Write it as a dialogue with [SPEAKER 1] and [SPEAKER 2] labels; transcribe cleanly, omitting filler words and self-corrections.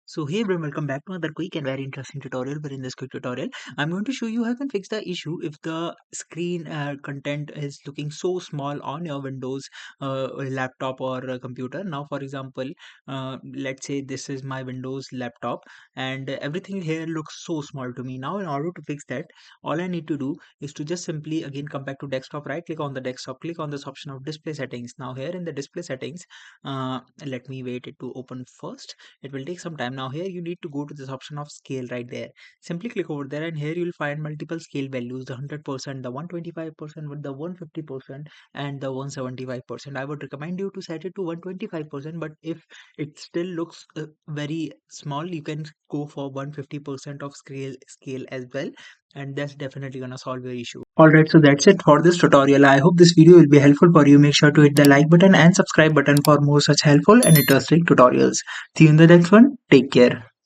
[SPEAKER 1] So hey everyone, welcome back to another quick and very interesting tutorial. Where in this quick tutorial, I'm going to show you how you can fix the issue if the screen content is looking so small on your Windows laptop or computer. Now, for example, let's say this is my Windows laptop and everything here looks so small to me. Now, in order to fix that, all I need to do is to just simply again come back to desktop, right click on the desktop, click on this option of display settings. Now here in the display settings, let me wait it to open first. It will take some time. Now here you need to go to this option of scale right there. Simply click over there and here you will find multiple scale values, the 100%, the 125%, with the 150% and the 175%. I would recommend you to set it to 125%, but if it still looks very small, you can go for 150% of scale as well, and that's definitely gonna solve your issue. Alright, so that's it for this tutorial. I hope this video will be helpful for you. Make sure to hit the like button and subscribe button for more such helpful and interesting tutorials. See you in the next one. Take care.